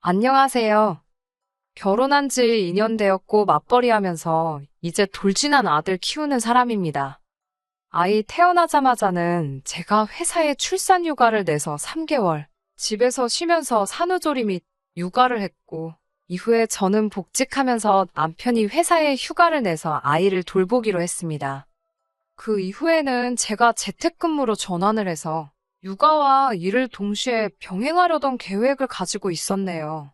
안녕하세요. 결혼한 지 2년 되었고 맞벌이 하면서 이제 돌진한 아들 키우는 사람입니다. 아이 태어나자마자는 제가 회사에 출산 휴가를 내서 3개월 집에서 쉬면서 산후조리 및 육아를 했고, 이후에 저는 복직하면서 남편이 회사에 휴가를 내서 아이를 돌보기로 했습니다. 그 이후에는 제가 재택근무로 전환을 해서 육아와 일을 동시에 병행하려던 계획을 가지고 있었네요.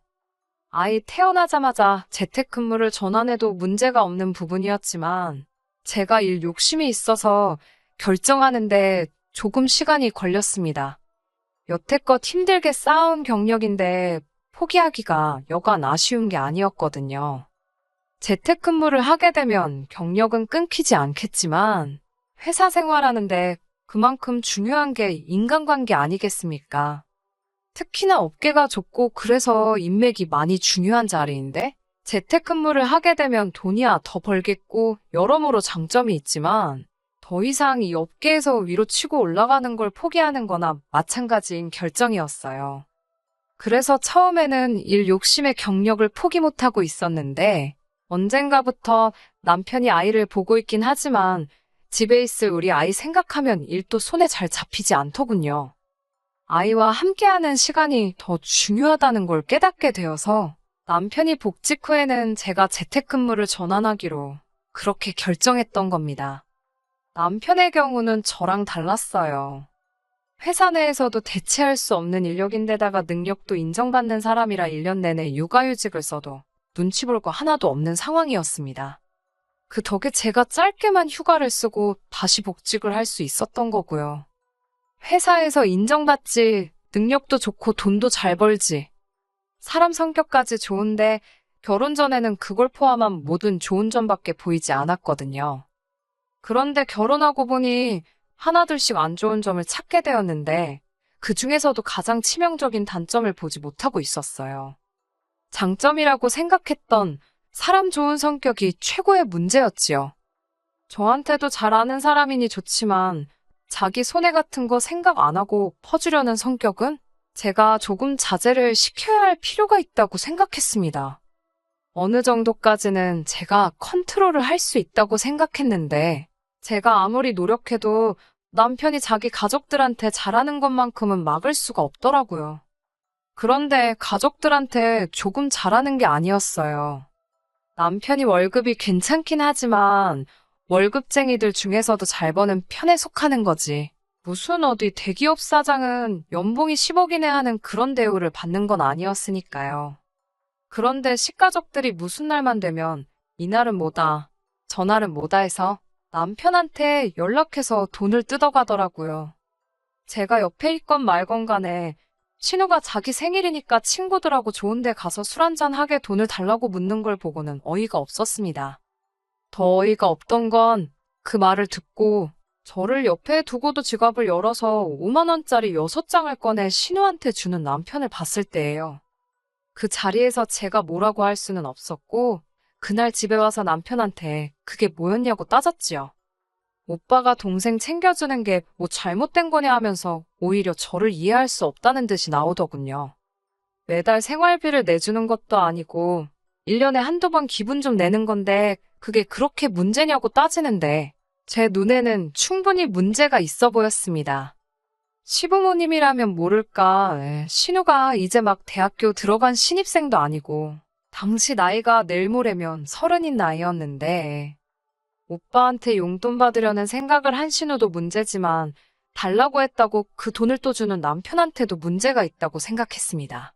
아이 태어나자마자 재택근무를 전환해도 문제가 없는 부분이었지만, 제가 일 욕심이 있어서 결정하는데 조금 시간이 걸렸습니다. 여태껏 힘들게 쌓아온 경력인데 포기하기가 여간 아쉬운 게 아니었거든요. 재택근무를 하게 되면 경력은 끊기지 않겠지만, 회사 생활하는데 그만큼 중요한 게 인간관계 아니겠습니까? 특히나 업계가 좁고 그래서 인맥이 많이 중요한 자리인데, 재택근무를 하게 되면 돈이야 더 벌겠고 여러모로 장점이 있지만, 더 이상 이 업계에서 위로 치고 올라가는 걸 포기하는 거나 마찬가지인 결정이었어요. 그래서 처음에는 일 욕심에 경력을 포기 못하고 있었는데, 언젠가부터 남편이 아이를 보고 있긴 하지만 집에 있을 우리 아이 생각하면 일도 손에 잘 잡히지 않더군요. 아이와 함께하는 시간이 더 중요하다는 걸 깨닫게 되어서 남편이 복직 후에는 제가 재택근무를 전환하기로 그렇게 결정했던 겁니다. 남편의 경우는 저랑 달랐어요. 회사 내에서도 대체할 수 없는 인력인데다가 능력도 인정받는 사람이라 1년 내내 육아휴직을 써도 눈치 볼 거 하나도 없는 상황이었습니다. 그 덕에 제가 짧게만 휴가를 쓰고 다시 복직을 할 수 있었던 거고요. 회사에서 인정받지, 능력도 좋고 돈도 잘 벌지, 사람 성격까지 좋은데 결혼 전에는 그걸 포함한 모든 좋은 점밖에 보이지 않았거든요. 그런데 결혼하고 보니 하나둘씩 안 좋은 점을 찾게 되었는데, 그 중에서도 가장 치명적인 단점을 보지 못하고 있었어요. 장점이라고 생각했던 사람 좋은 성격이 최고의 문제였지요. 저한테도 잘 아는 사람이니 좋지만 자기 손해 같은 거 생각 안 하고 퍼주려는 성격은 제가 조금 자제를 시켜야 할 필요가 있다고 생각했습니다. 어느 정도까지는 제가 컨트롤을 할 수 있다고 생각했는데, 제가 아무리 노력해도 남편이 자기 가족들한테 잘하는 것만큼은 막을 수가 없더라고요. 그런데 가족들한테 조금 잘하는 게 아니었어요. 남편이 월급이 괜찮긴 하지만 월급쟁이들 중에서도 잘 버는 편에 속하는 거지. 무슨 어디 대기업 사장은 연봉이 10억 이내 하는 그런 대우를 받는 건 아니었으니까요. 그런데 식가족들이 무슨 날만 되면 이날은 뭐다, 저날은 뭐다 해서 남편한테 연락해서 돈을 뜯어가더라고요. 제가 옆에 있건 말건 간에 신우가 자기 생일이니까 친구들하고 좋은 데 가서 술 한잔 하게 돈을 달라고 묻는 걸 보고는 어이가 없었습니다. 더 어이가 없던 건 그 말을 듣고 저를 옆에 두고도 지갑을 열어서 5만 원짜리 6장을 꺼내 신우한테 주는 남편을 봤을 때예요. 그 자리에서 제가 뭐라고 할 수는 없었고, 그날 집에 와서 남편한테 그게 뭐였냐고 따졌지요. 오빠가 동생 챙겨주는 게 뭐 잘못된 거냐 하면서 오히려 저를 이해할 수 없다는 듯이 나오더군요. 매달 생활비를 내주는 것도 아니고 1년에 한두 번 기분 좀 내는 건데 그게 그렇게 문제냐고 따지는데, 제 눈에는 충분히 문제가 있어 보였습니다. 시부모님이라면 모를까, 신우가 이제 막 대학교 들어간 신입생도 아니고 당시 나이가 내일 모레면 30인 나이였는데, 오빠한테 용돈 받으려는 생각을 한 신우도 문제지만 달라고 했다고 그 돈을 또 주는 남편한테도 문제가 있다고 생각했습니다.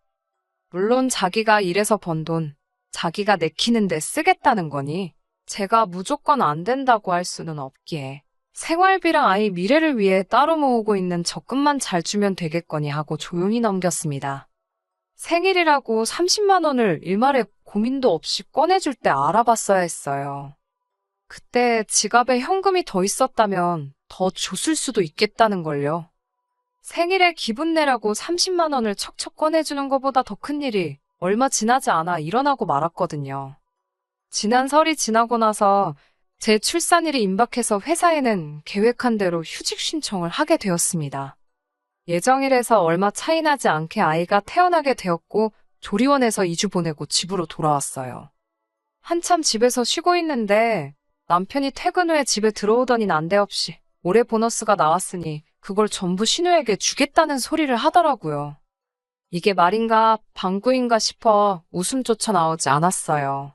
물론 자기가 일해서 번 돈, 자기가 내키는데 쓰겠다는 거니 제가 무조건 안 된다고 할 수는 없기에 생활비랑 아이 미래를 위해 따로 모으고 있는 적금만 잘 주면 되겠거니 하고 조용히 넘겼습니다. 생일이라고 30만 원을 일말에 고민도 없이 꺼내줄 때 알아봤어야 했어요. 그때 지갑에 현금이 더 있었다면 더 줬을 수도 있겠다는 걸요. 생일에 기분 내라고 30만 원을 척척 꺼내주는 것보다 더 큰 일이 얼마 지나지 않아 일어나고 말았거든요. 지난 설이 지나고 나서 제 출산일이 임박해서 회사에는 계획한 대로 휴직 신청을 하게 되었습니다. 예정일에서 얼마 차이 나지 않게 아이가 태어나게 되었고, 조리원에서 2주 보내고 집으로 돌아왔어요. 한참 집에서 쉬고 있는데 남편이 퇴근 후에 집에 들어오더니 난데없이 올해 보너스가 나왔으니 그걸 전부 신우에게 주겠다는 소리를 하더라고요. 이게 말인가 방구인가 싶어 웃음조차 나오지 않았어요.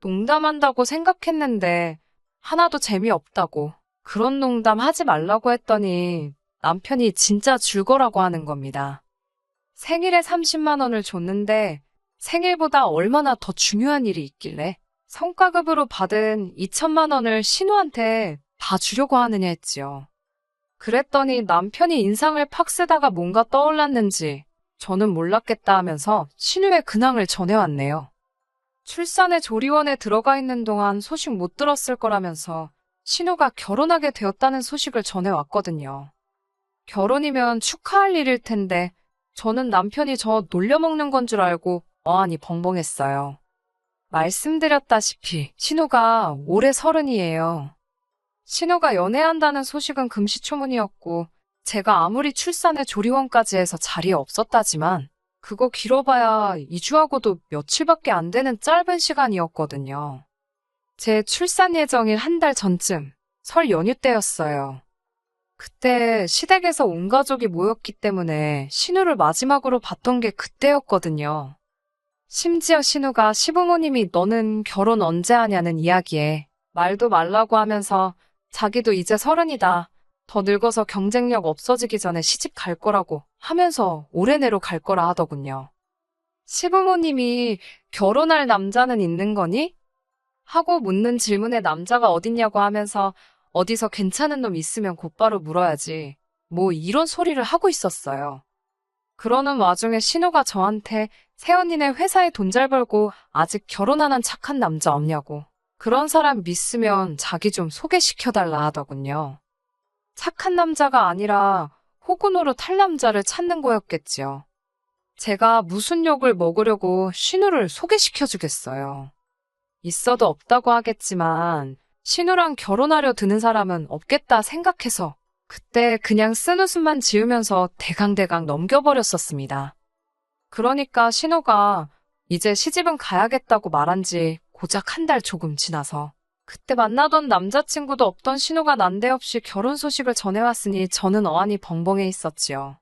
농담한다고 생각했는데 하나도 재미없다고 그런 농담 하지 말라고 했더니 남편이 진짜 줄 거라고 하는 겁니다. 생일에 30만 원을 줬는데 생일보다 얼마나 더 중요한 일이 있길래 성과급으로 받은 2천만 원을 신우한테 다 주려고 하느냐 했지요. 그랬더니 남편이 인상을 팍 쓰다가 뭔가 떠올랐는지 저는 몰랐겠다 하면서 신우의 근황을 전해왔네요. 출산의 조리원에 들어가 있는 동안 소식 못 들었을 거라면서 신우가 결혼하게 되었다는 소식을 전해왔거든요. 결혼이면 축하할 일일 텐데 저는 남편이 저 놀려먹는 건 줄 알고 어안이 벙벙했어요. 말씀드렸다시피 신우가 올해 30이에요. 신우가 연애한다는 소식은 금시초문이었고 제가 아무리 출산에 조리원까지 해서 자리에 없었다지만 그거 길어봐야 2주하고도 며칠밖에 안 되는 짧은 시간이었거든요. 제 출산 예정일 한 달 전쯤 설 연휴 때였어요. 그때 시댁에서 온 가족이 모였기 때문에 신우를 마지막으로 봤던 게 그때였거든요. 심지어 신우가 시부모님이 너는 결혼 언제 하냐는 이야기에 말도 말라고 하면서 자기도 이제 30이다. 더 늙어서 경쟁력 없어지기 전에 시집 갈 거라고 하면서 올해 내로 갈 거라 하더군요. 시부모님이 결혼할 남자는 있는 거니? 하고 묻는 질문에 남자가 어딨냐고 하면서 어디서 괜찮은 놈 있으면 곧바로 물어야지. 뭐 이런 소리를 하고 있었어요. 그러는 와중에 신우가 저한테 새언니네 회사에 돈 잘 벌고 아직 결혼 안 한 착한 남자 없냐고. 그런 사람 믿으면 자기 좀 소개시켜달라 하더군요. 착한 남자가 아니라 호구노로 탈 남자를 찾는 거였겠지요. 제가 무슨 욕을 먹으려고 신우를 소개시켜주겠어요. 있어도 없다고 하겠지만 신우랑 결혼하려 드는 사람은 없겠다 생각해서 그때 그냥 쓴웃음만 지으면서 대강대강 넘겨버렸었습니다. 그러니까 신우가 이제 시집은 가야겠다고 말한 지 고작 한 달 조금 지나서 그때 만나던 남자친구도 없던 신우가 난데없이 결혼 소식을 전해왔으니 저는 어안이 벙벙해 있었지요.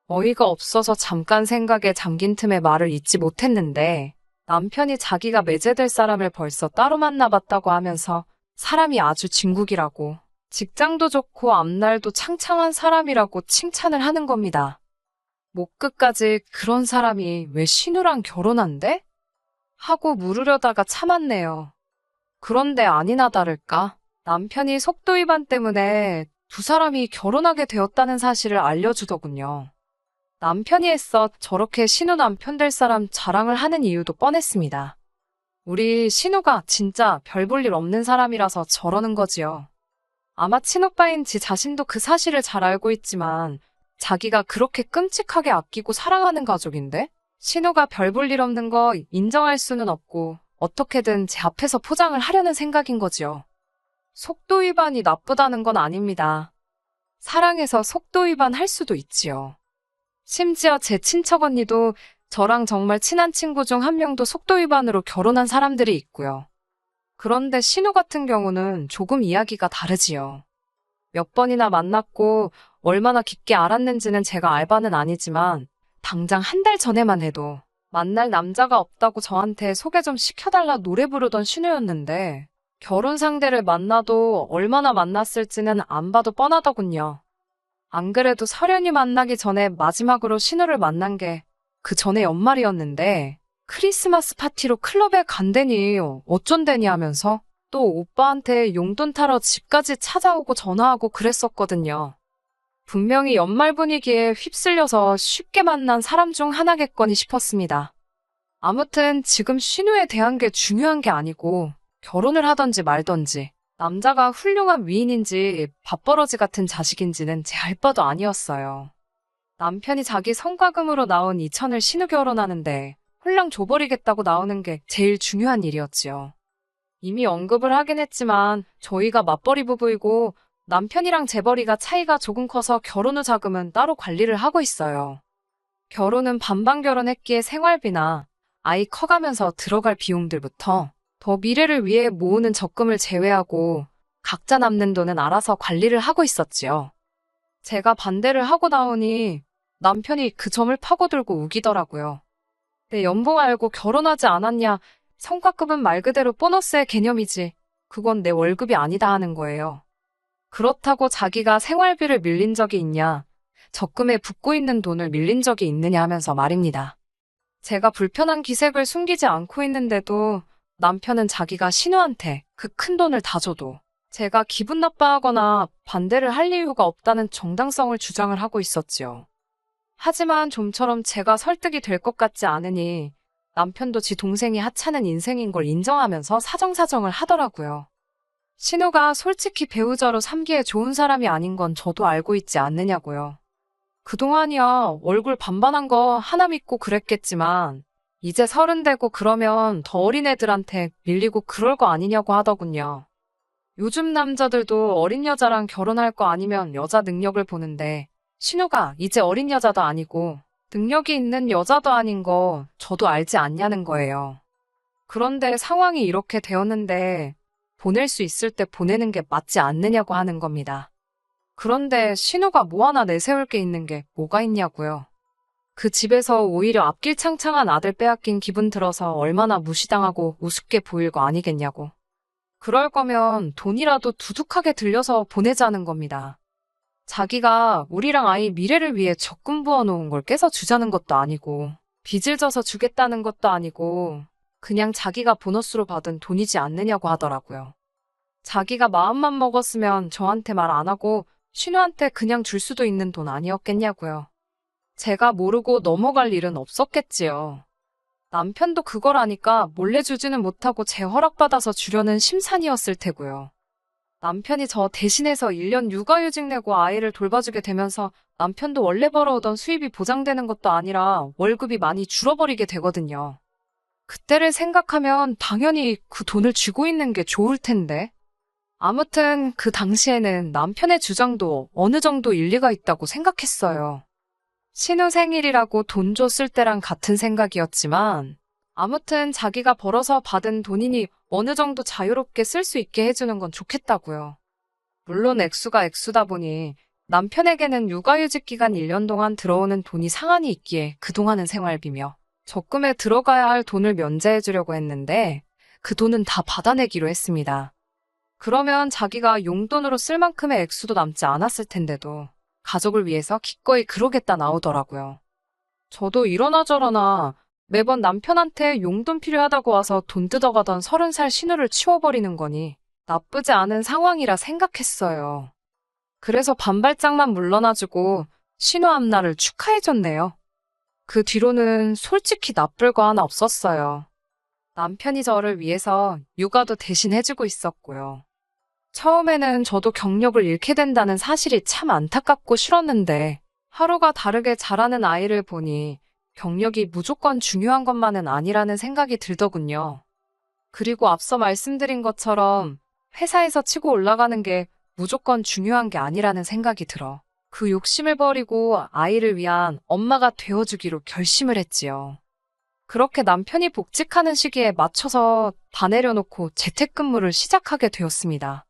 어이가 없어서 잠깐 생각에 잠긴 틈에 말을 잇지 못했는데 남편이 자기가 매제될 사람을 벌써 따로 만나봤다고 하면서 사람이 아주 진국이라고 직장도 좋고 앞날도 창창한 사람이라고 칭찬을 하는 겁니다. 목 끝까지 그런 사람이 왜 신우랑 결혼한대? 하고 물으려다가 참았네요. 그런데 아니나 다를까 남편이 속도 위반 때문에 두 사람이 결혼하게 되었다는 사실을 알려주더군요. 남편이 애써 저렇게 신우 남편 될 사람 자랑을 하는 이유도 뻔했습니다. 우리 신우가 진짜 별 볼 일 없는 사람이라서 저러는 거지요. 아마 친오빠인 지 자신도 그 사실을 잘 알고 있지만 자기가 그렇게 끔찍하게 아끼고 사랑하는 가족인데 신우가 별 볼 일 없는 거 인정할 수는 없고 어떻게든 제 앞에서 포장을 하려는 생각인 거지요. 속도 위반이 나쁘다는 건 아닙니다. 사랑해서 속도 위반할 수도 있지요. 심지어 제 친척 언니도 저랑 정말 친한 친구 중 한 명도 속도 위반으로 결혼한 사람들이 있고요. 그런데 신우 같은 경우는 조금 이야기가 다르지요. 몇 번이나 만났고 얼마나 깊게 알았는지는 제가 알 바는 아니지만 당장 한 달 전에만 해도 만날 남자가 없다고 저한테 소개 좀 시켜달라 노래 부르던 신우였는데 결혼 상대를 만나도 얼마나 만났을지는 안 봐도 뻔하더군요. 안 그래도 설연이 만나기 전에 마지막으로 신우를 만난 게 그 전에 연말이었는데 크리스마스 파티로 클럽에 간대니 어쩐대니 하면서 또 오빠한테 용돈 타러 집까지 찾아오고 전화하고 그랬었거든요. 분명히 연말 분위기에 휩쓸려서 쉽게 만난 사람 중 하나겠거니 싶었습니다. 아무튼 지금 신우에 대한 게 중요한 게 아니고 결혼을 하던지 말던지 남자가 훌륭한 위인인지 밥버러지 같은 자식인지는 제 알 바도 아니었어요. 남편이 자기 성과금으로 나온 2천을 신우 결혼하는데 홀랑 줘버리겠다고 나오는 게 제일 중요한 일이었지요. 이미 언급을 하긴 했지만 저희가 맞벌이 부부이고 남편이랑 재벌이가 차이가 조금 커서 결혼 후 자금은 따로 관리를 하고 있어요. 결혼은 반반 결혼했기에 생활비나 아이 커가면서 들어갈 비용들부터 더 미래를 위해 모으는 적금을 제외하고 각자 남는 돈은 알아서 관리를 하고 있었지요. 제가 반대를 하고 나오니 남편이 그 점을 파고들고 우기더라고요. 내 연봉 알고 결혼하지 않았냐? 성과급은 말 그대로 보너스의 개념이지. 그건 내 월급이 아니다 하는 거예요. 그렇다고 자기가 생활비를 밀린 적이 있냐? 적금에 붓고 있는 돈을 밀린 적이 있느냐 하면서 말입니다. 제가 불편한 기색을 숨기지 않고 있는데도 남편은 자기가 신우한테 그 큰 돈을 다 줘도 제가 기분 나빠하거나 반대를 할 이유가 없다는 정당성을 주장을 하고 있었지요. 하지만 좀처럼 제가 설득이 될 것 같지 않으니 남편도 지 동생이 하찮은 인생인 걸 인정하면서 사정사정을 하더라고요. 신우가 솔직히 배우자로 삼기에 좋은 사람이 아닌 건 저도 알고 있지 않느냐고요. 그동안이야 얼굴 반반한 거 하나 믿고 그랬겠지만 이제 30 되고 그러면 더 어린 애들한테 밀리고 그럴 거 아니냐고 하더군요. 요즘 남자들도 어린 여자랑 결혼할 거 아니면 여자 능력을 보는데 신우가 이제 어린 여자도 아니고 능력이 있는 여자도 아닌 거 저도 알지 않냐는 거예요. 그런데 상황이 이렇게 되었는데 보낼 수 있을 때 보내는 게 맞지 않느냐고 하는 겁니다. 그런데 신우가 뭐 하나 내세울 게 있는 게 뭐가 있냐고요. 그 집에서 오히려 앞길창창한 아들 빼앗긴 기분 들어서 얼마나 무시당하고 우습게 보일 거 아니겠냐고. 그럴 거면 돈이라도 두둑하게 들려서 보내자는 겁니다. 자기가 우리랑 아이 미래를 위해 적금 부어놓은 걸 깨서 주자는 것도 아니고 빚을 져서 주겠다는 것도 아니고 그냥 자기가 보너스로 받은 돈이지 않느냐고 하더라고요. 자기가 마음만 먹었으면 저한테 말 안 하고 신우한테 그냥 줄 수도 있는 돈 아니었겠냐고요. 제가 모르고 넘어갈 일은 없었겠지요. 남편도 그걸 아니까 몰래 주지는 못하고 제 허락받아서 주려는 심산이었을 테고요. 남편이 저 대신해서 1년 육아휴직 내고 아이를 돌봐주게 되면서 남편도 원래 벌어오던 수입이 보장되는 것도 아니라 월급이 많이 줄어버리게 되거든요. 그때를 생각하면 당연히 그 돈을 쥐고 있는 게 좋을 텐데. 아무튼 그 당시에는 남편의 주장도 어느 정도 일리가 있다고 생각했어요. 신우 생일이라고 돈 줬을 때랑 같은 생각이었지만 아무튼 자기가 벌어서 받은 돈이니 어느 정도 자유롭게 쓸 수 있게 해주는 건 좋겠다고요. 물론 액수가 액수다 보니 남편에게는 육아휴직 기간 1년 동안 들어오는 돈이 상한이 있기에 그동안은 생활비며 적금에 들어가야 할 돈을 면제해 주려고 했는데 그 돈은 다 받아내기로 했습니다. 그러면 자기가 용돈으로 쓸 만큼의 액수도 남지 않았을 텐데도 가족을 위해서 기꺼이 그러겠다 나오더라고요. 저도 이러나 저러나 매번 남편한테 용돈 필요하다고 와서 돈 뜯어가던 30살 신우를 치워버리는 거니 나쁘지 않은 상황이라 생각했어요. 그래서 반발짝만 물러나주고 신우 앞날을 축하해줬네요. 그 뒤로는 솔직히 나쁠 거 하나 없었어요. 남편이 저를 위해서 육아도 대신 해주고 있었고요. 처음에는 저도 경력을 잃게 된다는 사실이 참 안타깝고 싫었는데 하루가 다르게 자라는 아이를 보니 경력이 무조건 중요한 것만은 아니라는 생각이 들더군요. 그리고 앞서 말씀드린 것처럼 회사에서 치고 올라가는 게 무조건 중요한 게 아니라는 생각이 들어 그 욕심을 버리고 아이를 위한 엄마가 되어주기로 결심을 했지요. 그렇게 남편이 복직하는 시기에 맞춰서 다 내려놓고 재택근무를 시작하게 되었습니다.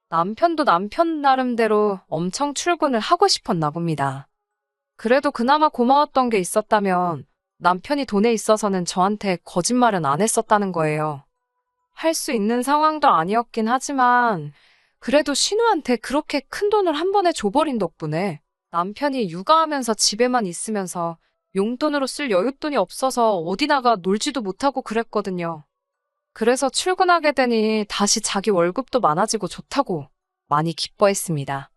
남편도 남편 나름대로 엄청 출근을 하고 싶었나 봅니다. 그래도 그나마 고마웠던 게 있었다면 남편이 돈에 있어서는 저한테 거짓말은 안 했었다는 거예요. 할 수 있는 상황도 아니었긴 하지만 그래도 신우한테 그렇게 큰 돈을 한 번에 줘버린 덕분에 남편이 육아하면서 집에만 있으면서 용돈으로 쓸 여윳돈이 없어서 어디 나가 놀지도 못하고 그랬거든요. 그래서 출근하게 되니 다시 자기 월급도 많아지고 좋다고 많이 기뻐했습니다.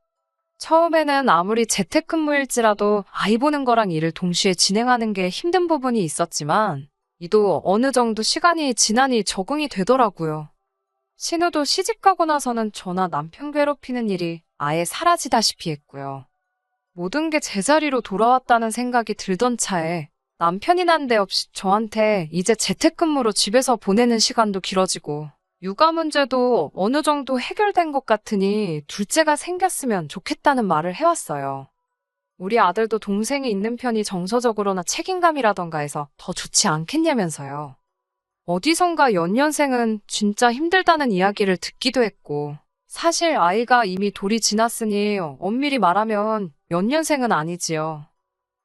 처음에는 아무리 재택근무일지라도 아이 보는 거랑 일을 동시에 진행하는 게 힘든 부분이 있었지만 이도 어느 정도 시간이 지나니 적응이 되더라고요. 신우도 시집가고 나서는 저나 남편 괴롭히는 일이 아예 사라지다시피 했고요. 모든 게 제자리로 돌아왔다는 생각이 들던 차에 남편이 난데없이 저한테 이제 재택근무로 집에서 보내는 시간도 길어지고 육아 문제도 어느 정도 해결된 것 같으니 둘째가 생겼으면 좋겠다는 말을 해왔어요. 우리 아들도 동생이 있는 편이 정서적으로나 책임감이라던가 해서 더 좋지 않겠냐면서요. 어디선가 연년생은 진짜 힘들다는 이야기를 듣기도 했고, 사실 아이가 이미 돌이 지났으니 엄밀히 말하면 연년생은 아니지요.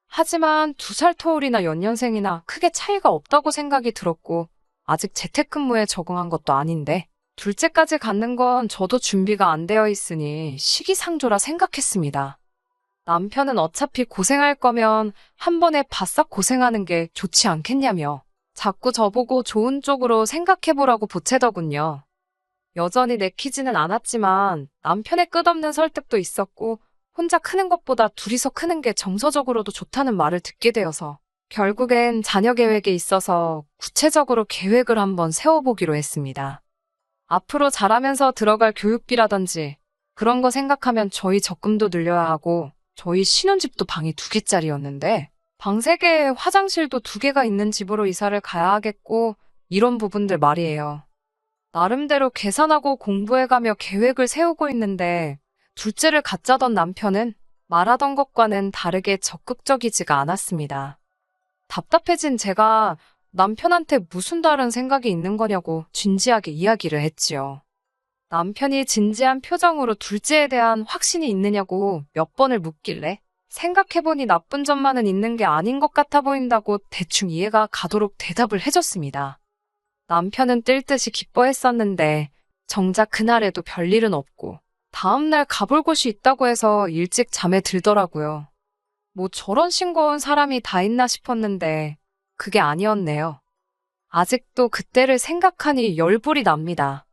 하지만 2살 터울이나 연년생이나 크게 차이가 없다고 생각이 들었고, 아직 재택근무에 적응한 것도 아닌데, 둘째까지 갖는 건 저도 준비가 안 되어 있으니 시기상조라 생각했습니다. 남편은 어차피 고생할 거면 한 번에 바싹 고생하는 게 좋지 않겠냐며 자꾸 저보고 좋은 쪽으로 생각해보라고 보채더군요. 여전히 내키지는 않았지만 남편의 끝없는 설득도 있었고 혼자 크는 것보다 둘이서 크는 게 정서적으로도 좋다는 말을 듣게 되어서 결국엔 자녀 계획에 있어서 구체적으로 계획을 한번 세워보기로 했습니다. 앞으로 자라면서 들어갈 교육비라든지 그런 거 생각하면 저희 적금도 늘려야 하고 저희 신혼집도 방이 2개짜리였는데 방 3개에 화장실도 2개가 있는 집으로 이사를 가야 하겠고 이런 부분들 말이에요. 나름대로 계산하고 공부해가며 계획을 세우고 있는데 둘째를 갖자던 남편은 말하던 것과는 다르게 적극적이지가 않았습니다. 답답해진 제가 남편한테 무슨 다른 생각이 있는 거냐고 진지하게 이야기를 했지요. 남편이 진지한 표정으로 둘째에 대한 확신이 있느냐고 몇 번을 묻길래 생각해보니 나쁜 점만은 있는 게 아닌 것 같아 보인다고 대충 이해가 가도록 대답을 해줬습니다. 남편은 뜰 듯이 기뻐했었는데 정작 그날에도 별일은 없고 다음날 가볼 곳이 있다고 해서 일찍 잠에 들더라고요. 뭐 저런 싱거운 사람이 다 있나 싶었는데 그게 아니었네요. 아직도 그때를 생각하니 열불이 납니다.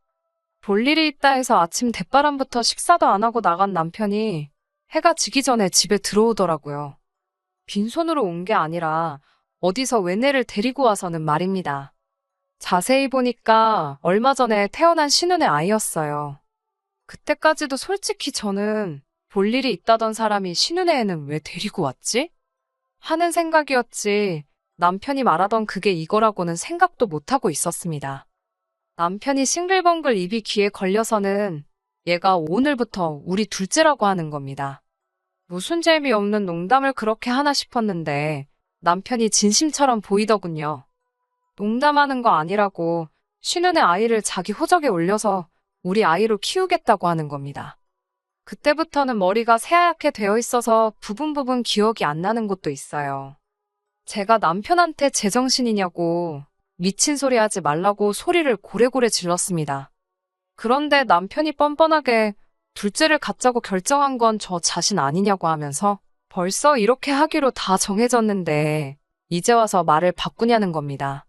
볼 일이 있다 해서 아침 대바람부터 식사도 안 하고 나간 남편이 해가 지기 전에 집에 들어오더라고요. 빈손으로 온 게 아니라 어디서 외내를 데리고 와서는 말입니다. 자세히 보니까 얼마 전에 태어난 신혼의 아이였어요. 그때까지도 솔직히 저는 볼 일이 있다던 사람이 신혼의 애는 왜 데리고 왔지? 하는 생각이었지 남편이 말하던 그게 이거라고는 생각도 못하고 있었습니다. 남편이 싱글벙글 입이 귀에 걸려서는 얘가 오늘부터 우리 둘째라고 하는 겁니다. 무슨 재미없는 농담을 그렇게 하나 싶었는데 남편이 진심처럼 보이더군요. 농담하는 거 아니라고 신혼의 아이를 자기 호적에 올려서 우리 아이로 키우겠다고 하는 겁니다. 그때부터는 머리가 새하얗게 되어 있어서 부분 기억이 안 나는 것도 있어요. 제가 남편한테 제정신이냐고 미친 소리 하지 말라고 소리를 고래고래 질렀습니다. 그런데 남편이 뻔뻔하게 둘째를 갖자고 결정한 건 저 자신 아니냐고 하면서 벌써 이렇게 하기로 다 정해졌는데 이제 와서 말을 바꾸냐는 겁니다.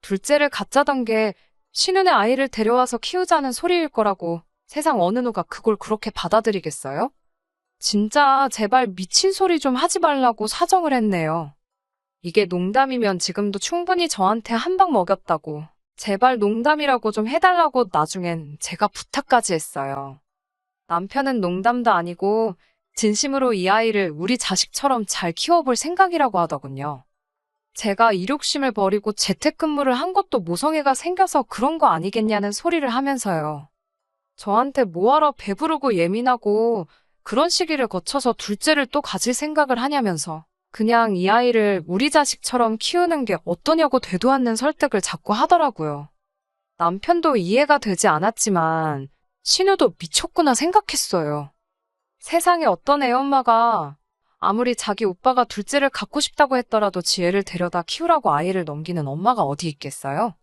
둘째를 갖자던 게 신혼의 아이를 데려와서 키우자는 소리일 거라고 세상 어느 누가 그걸 그렇게 받아들이겠어요? 진짜 제발 미친 소리 좀 하지 말라고 사정을 했네요. 이게 농담이면 지금도 충분히 저한테 한 방 먹였다고 제발 농담이라고 좀 해달라고 나중엔 제가 부탁까지 했어요. 남편은 농담도 아니고 진심으로 이 아이를 우리 자식처럼 잘 키워볼 생각이라고 하더군요. 제가 일욕심을 버리고 재택근무를 한 것도 모성애가 생겨서 그런 거 아니겠냐는 소리를 하면서요. 저한테 뭐하러 배부르고 예민하고 그런 시기를 거쳐서 둘째를 또 가질 생각을 하냐면서 그냥 이 아이를 우리 자식처럼 키우는 게 어떠냐고 되도 않는 설득을 자꾸 하더라고요. 남편도 이해가 되지 않았지만 신우도 미쳤구나 생각했어요. 세상에 어떤 애엄마가 아무리 자기 오빠가 둘째를 갖고 싶다고 했더라도 지혜를 데려다 키우라고 아이를 넘기는 엄마가 어디 있겠어요?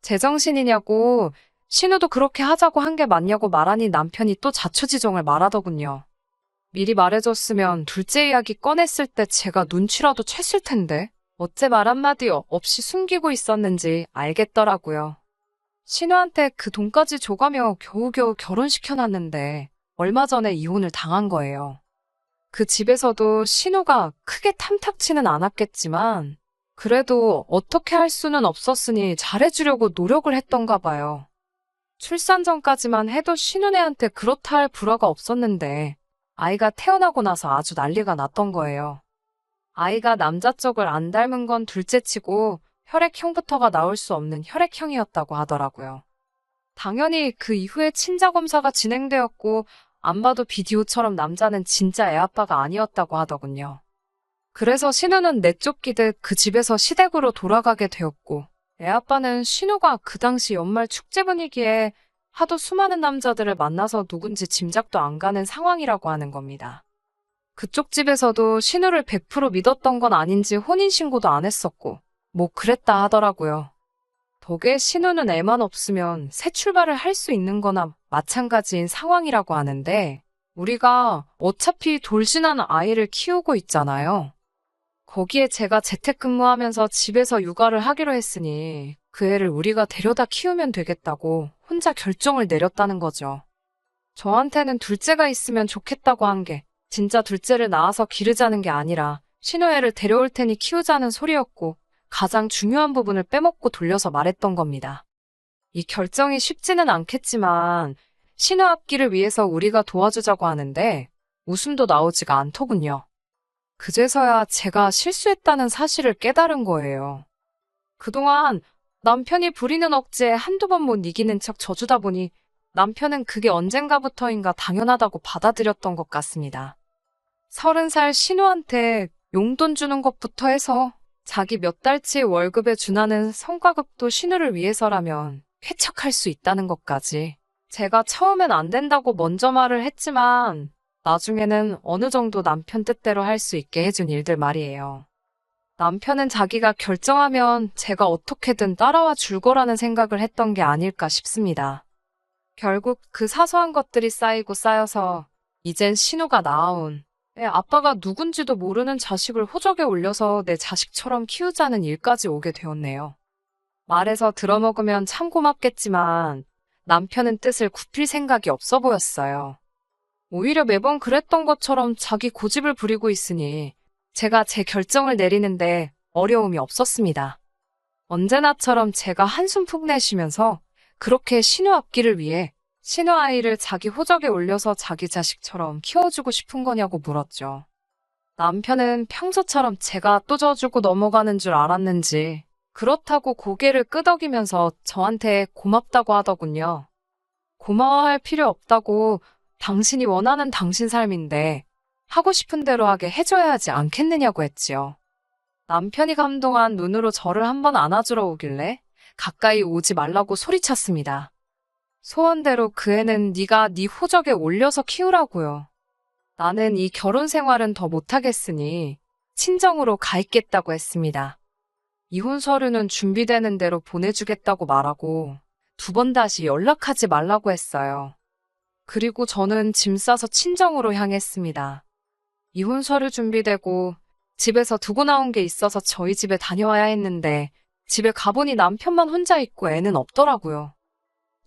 제정신이냐고 신우도 그렇게 하자고 한 게 맞냐고 말하니 남편이 또 자초지종을 말하더군요. 미리 말해줬으면 둘째 이야기 꺼냈을 때 제가 눈치라도 챘을 텐데 어째 말 한마디 없이 숨기고 있었는지 알겠더라고요. 신우한테 그 돈까지 줘가며 겨우겨우 결혼시켜놨는데 얼마 전에 이혼을 당한 거예요. 그 집에서도 신우가 크게 탐탁치는 않았겠지만 그래도 어떻게 할 수는 없었으니 잘해주려고 노력을 했던가 봐요. 출산 전까지만 해도 신우네한테 그렇다 할 불화가 없었는데 아이가 태어나고 나서 아주 난리가 났던 거예요. 아이가 남자 쪽을 안 닮은 건 둘째치고 혈액형부터가 나올 수 없는 혈액형이었다고 하더라고요. 당연히 그 이후에 친자검사가 진행되었고 안 봐도 비디오처럼 남자는 진짜 애 아빠가 아니었다고 하더군요. 그래서 신우는 내쫓기듯 그 집에서 시댁으로 돌아가게 되었고, 애 아빠는 신우가 그 당시 연말 축제 분위기에 하도 수많은 남자들을 만나서 누군지 짐작도 안 가는 상황이라고 하는 겁니다. 그쪽 집에서도 신우를 100% 믿었던 건 아닌지 혼인신고도 안 했었고, 뭐 그랬다 하더라고요. 덕에 신우는 애만 없으면 새 출발을 할 수 있는 거나 마찬가지인 상황이라고 하는데, 우리가 어차피 돌진한 아이를 키우고 있잖아요. 거기에 제가 재택근무하면서 집에서 육아를 하기로 했으니 그 애를 우리가 데려다 키우면 되겠다고 혼자 결정을 내렸다는 거죠. 저한테는 둘째가 있으면 좋겠다고 한 게 진짜 둘째를 낳아서 기르자는 게 아니라 신우애를 데려올 테니 키우자는 소리였고 가장 중요한 부분을 빼먹고 돌려서 말했던 겁니다. 이 결정이 쉽지는 않겠지만 신우 앞길을 위해서 우리가 도와주자고 하는데 웃음도 나오지가 않더군요. 그제서야 제가 실수했다는 사실을 깨달은 거예요. 그동안 남편이 부리는 억지에 한두 번 못 이기는 척 져주다 보니 남편은 그게 언젠가부터인가 당연하다고 받아들였던 것 같습니다. 30살 신우한테 용돈 주는 것부터 해서 자기 몇 달치 월급에 준하는 성과급도 신우를 위해서라면 쾌척할 수 있다는 것까지. 제가 처음엔 안 된다고 먼저 말을 했지만 나중에는 어느 정도 남편 뜻대로 할 수 있게 해준 일들 말이에요. 남편은 자기가 결정하면 제가 어떻게든 따라와 줄 거라는 생각을 했던 게 아닐까 싶습니다. 결국 그 사소한 것들이 쌓이고 쌓여서 이젠 신우가 낳아온 애 아빠가 누군지도 모르는 자식을 호적에 올려서 내 자식처럼 키우자는 일까지 오게 되었네요. 말해서 들어먹으면 참 고맙겠지만 남편은 뜻을 굽힐 생각이 없어 보였어요. 오히려 매번 그랬던 것처럼 자기 고집을 부리고 있으니 제가 제 결정을 내리는데 어려움이 없었습니다. 언제나처럼 제가 한숨 푹 내쉬면서 그렇게 신우 앞길을 위해 신우 아이를 자기 호적에 올려서 자기 자식처럼 키워주고 싶은 거냐고 물었죠. 남편은 평소처럼 제가 또 져주고 넘어가는 줄 알았는지 그렇다고 고개를 끄덕이면서 저한테 고맙다고 하더군요. 고마워할 필요 없다고 당신이 원하는 당신 삶인데 하고 싶은 대로 하게 해줘야 하지 않겠느냐고 했지요. 남편이 감동한 눈으로 저를 한번 안아주러 오길래 가까이 오지 말라고 소리쳤습니다. 소원대로 그 애는 네가 네 호적에 올려서 키우라고요. 나는 이 결혼 생활은 더 못하겠으니 친정으로 가 있겠다고 했습니다. 이혼 서류는 준비되는 대로 보내주겠다고 말하고 2번 다시 연락하지 말라고 했어요. 그리고 저는 짐 싸서 친정으로 향했습니다. 이혼 서류 준비되고 집에서 두고 나온 게 있어서 저희 집에 다녀와야 했는데 집에 가보니 남편만 혼자 있고 애는 없더라고요.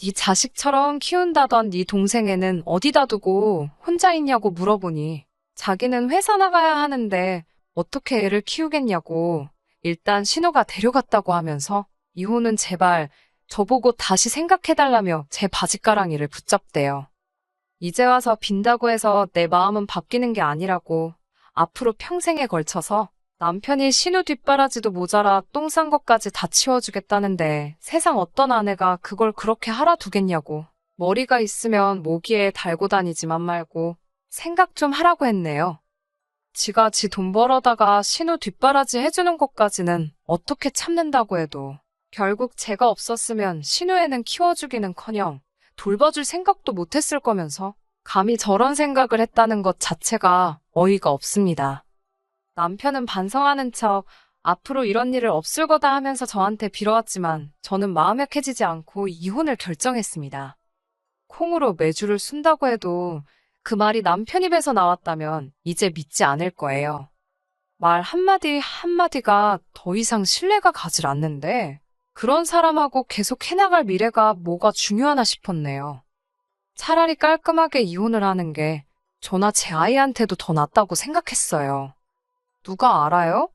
네 자식처럼 키운다던 네 동생 애는 어디다 두고 혼자 있냐고 물어보니 자기는 회사 나가야 하는데 어떻게 애를 키우겠냐고 일단 신우가 데려갔다고 하면서 이혼은 제발 저보고 다시 생각해달라며 제 바짓가랑이를 붙잡대요. 이제 와서 빈다고 해서 내 마음은 바뀌는 게 아니라고 앞으로 평생에 걸쳐서 남편이 신우 뒷바라지도 모자라 똥 싼 것까지 다 치워주겠다는데 세상 어떤 아내가 그걸 그렇게 하라 두겠냐고 머리가 있으면 모기에 달고 다니지만 말고 생각 좀 하라고 했네요. 지가 지 돈 벌어다가 신우 뒷바라지 해주는 것까지는 어떻게 참는다고 해도 결국 제가 없었으면 신우애는 키워주기는커녕 돌봐줄 생각도 못했을 거면서 감히 저런 생각을 했다는 것 자체가 어이가 없습니다. 남편은 반성하는 척 앞으로 이런 일을 없을 거다 하면서 저한테 빌어왔지만 저는 마음에 캐지지 않고 이혼을 결정했습니다. 콩으로 매주를 쓴다고 해도 그 말이 남편 입에서 나왔다면 이제 믿지 않을 거예요. 말 한마디 한마디가 더 이상 신뢰가 가질 않는데 그런 사람하고 계속 해나갈 미래가 뭐가 중요하나 싶었네요. 차라리 깔끔하게 이혼을 하는 게 저나 제 아이한테도 더 낫다고 생각했어요. 누가 알아요?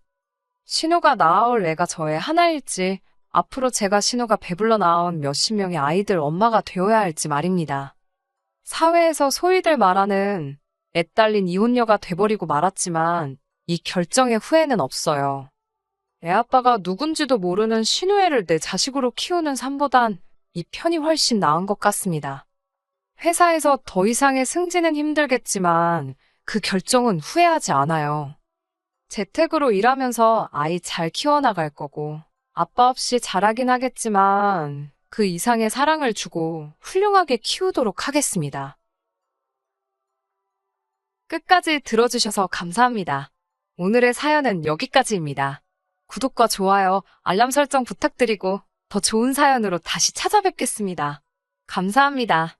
신우가 낳아올 애가 저의 하나일지 앞으로 제가 신우가 배불러 낳아온 몇십 명의 아이들 엄마가 되어야 할지 말입니다. 사회에서 소위들 말하는 애 딸린 이혼녀가 돼버리고 말았지만 이 결정의 후회는 없어요. 애 아빠가 누군지도 모르는 신우애를 내 자식으로 키우는 삶보단 이 편이 훨씬 나은 것 같습니다. 회사에서 더 이상의 승진은 힘들겠지만 그 결정은 후회하지 않아요. 재택으로 일하면서 아이 잘 키워나갈 거고, 아빠 없이 잘하긴 하겠지만 그 이상의 사랑을 주고 훌륭하게 키우도록 하겠습니다. 끝까지 들어주셔서 감사합니다. 오늘의 사연은 여기까지입니다. 구독과 좋아요, 알람 설정 부탁드리고 더 좋은 사연으로 다시 찾아뵙겠습니다. 감사합니다.